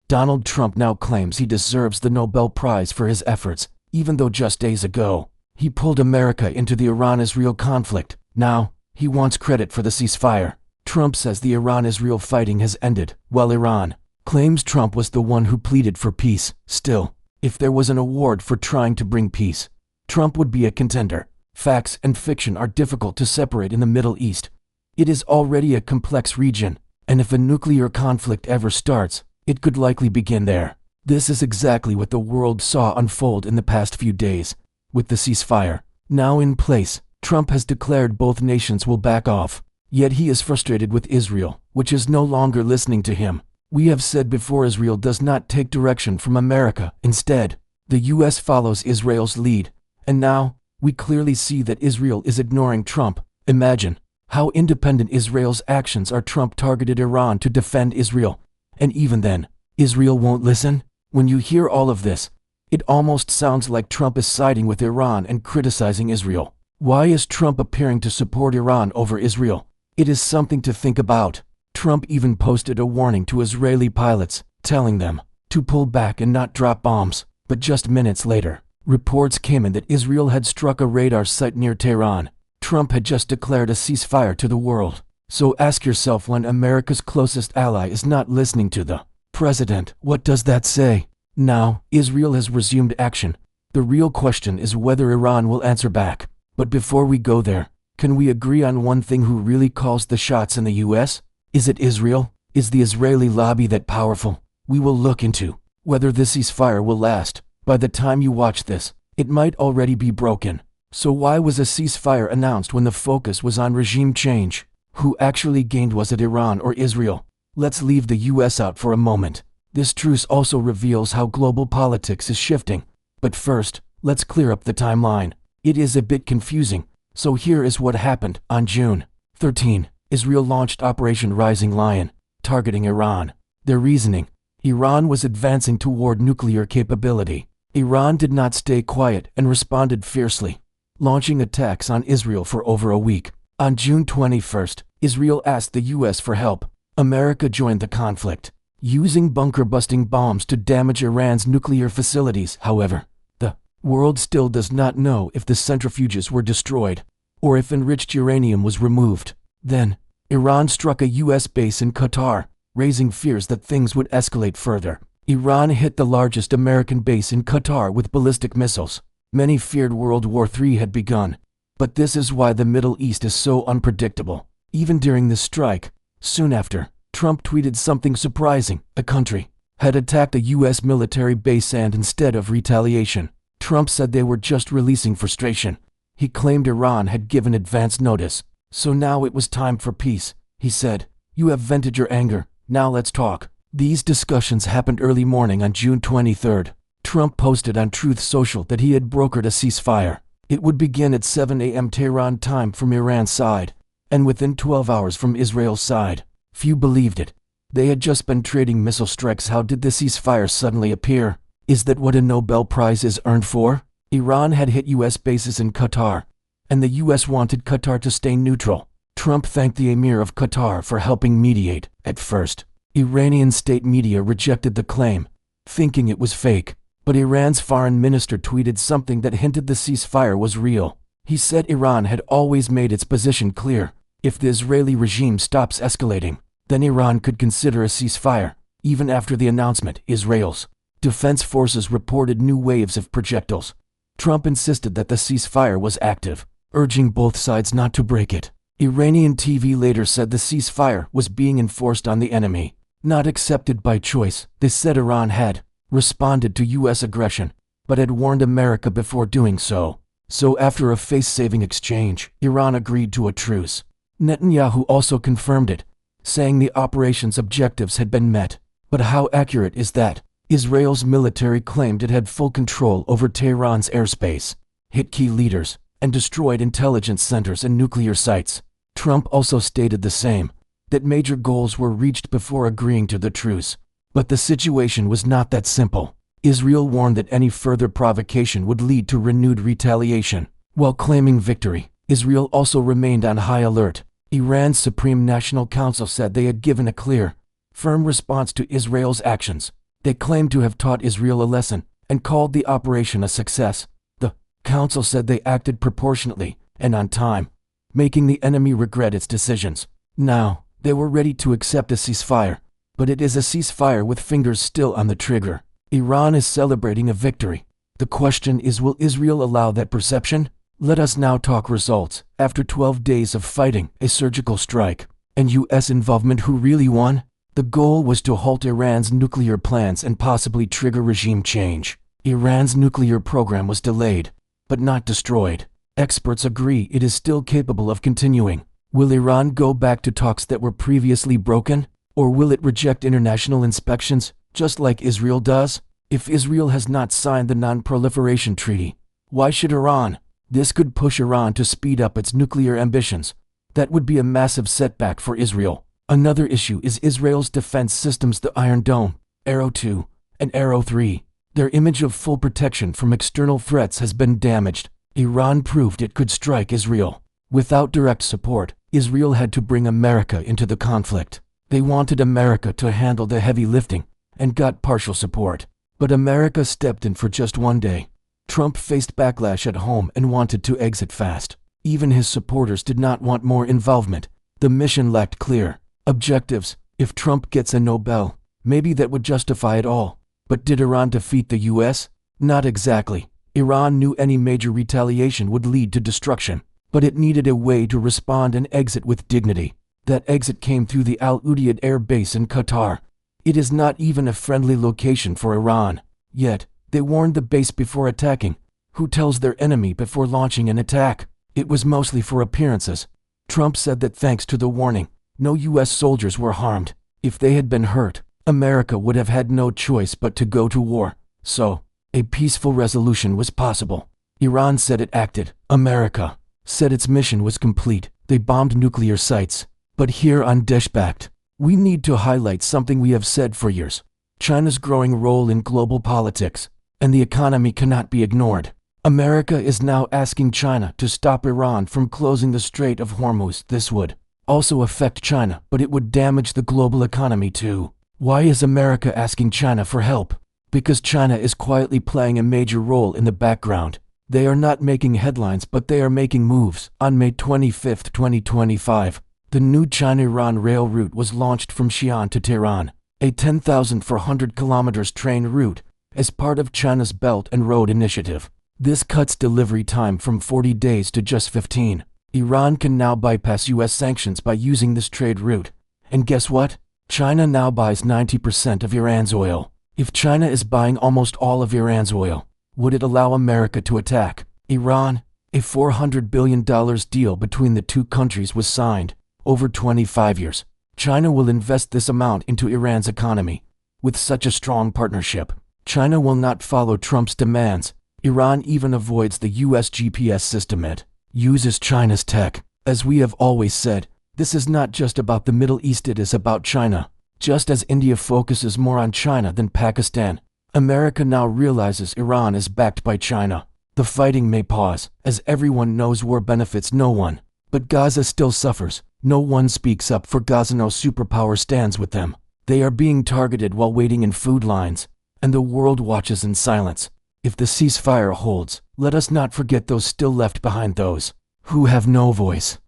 Donald Trump now claims he deserves the Nobel Prize for his efforts, even though just days ago, he pulled America into the Iran-Israel conflict. Now, he wants credit for the ceasefire. Trump says the Iran-Israel fighting has ended, while Iran claims Trump was the one who pleaded for peace. Still, if there was an award for trying to bring peace, Trump would be a contender. Facts and fiction are difficult to separate in the Middle East. It is already a complex region, and if a nuclear conflict ever starts, it could likely begin there. This is exactly what the world saw unfold in the past few days. With the ceasefire now in place, Trump has declared both nations will back off. Yet he is frustrated with Israel, which is no longer listening to him. We have said before, Israel does not take direction from America. Instead, the US follows Israel's lead. And now, we clearly see that Israel is ignoring Trump. Imagine how independent Israel's actions are. Trump targeted Iran to defend Israel. And even then, Israel won't listen? When you hear all of this, it almost sounds like Trump is siding with Iran and criticizing Israel. Why is Trump appearing to support Iran over Israel? It is something to think about. Trump even posted a warning to Israeli pilots, telling them to pull back and not drop bombs. But just minutes later, reports came in that Israel had struck a radar site near Tehran. Trump had just declared a ceasefire to the world. So ask yourself, when America's closest ally is not listening to the president, what does that say? Now, Israel has resumed action. The real question is whether Iran will answer back. But before we go there, can we agree on one thing? Who really calls the shots in the US? Is it Israel? Is the Israeli lobby that powerful? We will look into whether this ceasefire will last. By the time you watch this, it might already be broken. So why was a ceasefire announced when the focus was on regime change? Who actually gained? Was it Iran or Israel? Let's leave the US out for a moment. This truce also reveals how global politics is shifting. But first, let's clear up the timeline. It is a bit confusing. So here is what happened. On June 13, Israel launched Operation Rising Lion, targeting Iran. Their reasoning: Iran was advancing toward nuclear capability. Iran did not stay quiet and responded fiercely, launching attacks on Israel for over a week. On June 21st, Israel asked the US for help. America joined the conflict, using bunker-busting bombs to damage Iran's nuclear facilities. However, the world still does not know if the centrifuges were destroyed or if enriched uranium was removed. Then, Iran struck a US base in Qatar, raising fears that things would escalate further. Iran hit the largest American base in Qatar with ballistic missiles. Many feared World War III had begun. But this is why the Middle East is so unpredictable. Even during this strike, soon after, Trump tweeted something surprising. A country had attacked a US military base, and instead of retaliation, Trump said they were just releasing frustration. He claimed Iran had given advance notice. So now it was time for peace. He said, "You have vented your anger, now let's talk." These discussions happened early morning on June 23rd. Trump posted on Truth Social that he had brokered a ceasefire. It would begin at 7 a.m. Tehran time from Iran's side, and within 12 hours from Israel's side. Few believed it. They had just been trading missile strikes. How did the ceasefire suddenly appear? Is that what a Nobel Prize is earned for? Iran had hit US bases in Qatar, and the US wanted Qatar to stay neutral. Trump thanked the Emir of Qatar for helping mediate. At first, Iranian state media rejected the claim, thinking it was fake. But Iran's foreign minister tweeted something that hinted the ceasefire was real. He said Iran had always made its position clear. If the Israeli regime stops escalating, then Iran could consider a ceasefire. Even after the announcement, Israel's defense forces reported new waves of projectiles. Trump insisted that the ceasefire was active, urging both sides not to break it. Iranian TV later said the ceasefire was being enforced on the enemy, not accepted by choice. They said Iran had responded to US aggression, but had warned America before doing so. So after a face-saving exchange, Iran agreed to a truce. Netanyahu also confirmed it, saying the operation's objectives had been met. But how accurate is that? Israel's military claimed it had full control over Tehran's airspace, hit key leaders, and destroyed intelligence centers and nuclear sites. Trump also stated the same, that major goals were reached before agreeing to the truce. But the situation was not that simple. Israel warned that any further provocation would lead to renewed retaliation. While claiming victory, Israel also remained on high alert. Iran's Supreme National Council said they had given a clear, firm response to Israel's actions. They claimed to have taught Israel a lesson and called the operation a success. The council said they acted proportionately and on time, making the enemy regret its decisions. Now, they were ready to accept a ceasefire, but it is a ceasefire with fingers still on the trigger. Iran is celebrating a victory. The question is, will Israel allow that perception? Let us now talk results. After 12 days of fighting, a surgical strike, and U.S. involvement, who really won? The goal was to halt Iran's nuclear plans and possibly trigger regime change. Iran's nuclear program was delayed, but not destroyed. Experts agree it is still capable of continuing. Will Iran go back to talks that were previously broken? Or will it reject international inspections, just like Israel does? If Israel has not signed the Non-Proliferation Treaty, why should Iran? This could push Iran to speed up its nuclear ambitions. That would be a massive setback for Israel. Another issue is Israel's defense systems, the Iron Dome, Arrow 2, and Arrow 3. Their image of full protection from external threats has been damaged. Iran proved it could strike Israel. Without direct support, Israel had to bring America into the conflict. They wanted America to handle the heavy lifting and got partial support. But America stepped in for just one day. Trump faced backlash at home and wanted to exit fast. Even his supporters did not want more involvement. The mission lacked clear objectives. If Trump gets a Nobel, maybe that would justify it all. But did Iran defeat the US? Not exactly. Iran knew any major retaliation would lead to destruction, but it needed a way to respond and exit with dignity. That exit came through the Al Udeid air base in Qatar. It is not even a friendly location for Iran. Yet, they warned the base before attacking. Who tells their enemy before launching an attack? It was mostly for appearances. Trump said that thanks to the warning, no U.S. soldiers were harmed. If they had been hurt, America would have had no choice but to go to war. So, a peaceful resolution was possible. Iran said it acted. America said its mission was complete. They bombed nuclear sites. But here on Deshbacked, we need to highlight something we have said for years. China's growing role in global politics and the economy cannot be ignored. America is now asking China to stop Iran from closing the Strait of Hormuz. This would also affect China, but it would damage the global economy too. Why is America asking China for help? Because China is quietly playing a major role in the background. They are not making headlines, but they are making moves. On May 25, 2025, the new China-Iran rail route was launched from Xi'an to Tehran, a 10,400 kilometers train route as part of China's Belt and Road Initiative. This cuts delivery time from 40 days to just 15. Iran can now bypass U.S. sanctions by using this trade route. And guess what? China now buys 90% of Iran's oil. If China is buying almost all of Iran's oil, would it allow America to attack Iran? A $400 billion deal between the two countries was signed. Over 25 years, China will invest this amount into Iran's economy. With such a strong partnership, China will not follow Trump's demands. Iran even avoids the U.S. GPS system. It uses China's tech. As we have always said, this is not just about the Middle East, it is about China. Just as India focuses more on China than Pakistan, America now realizes Iran is backed by China. The fighting may pause, as everyone knows war benefits no one. But Gaza still suffers. No one speaks up for Gaza. No superpower stands with them. They are being targeted while waiting in food lines, and the world watches in silence. If the ceasefire holds, let us not forget those still left behind, those who have no voice.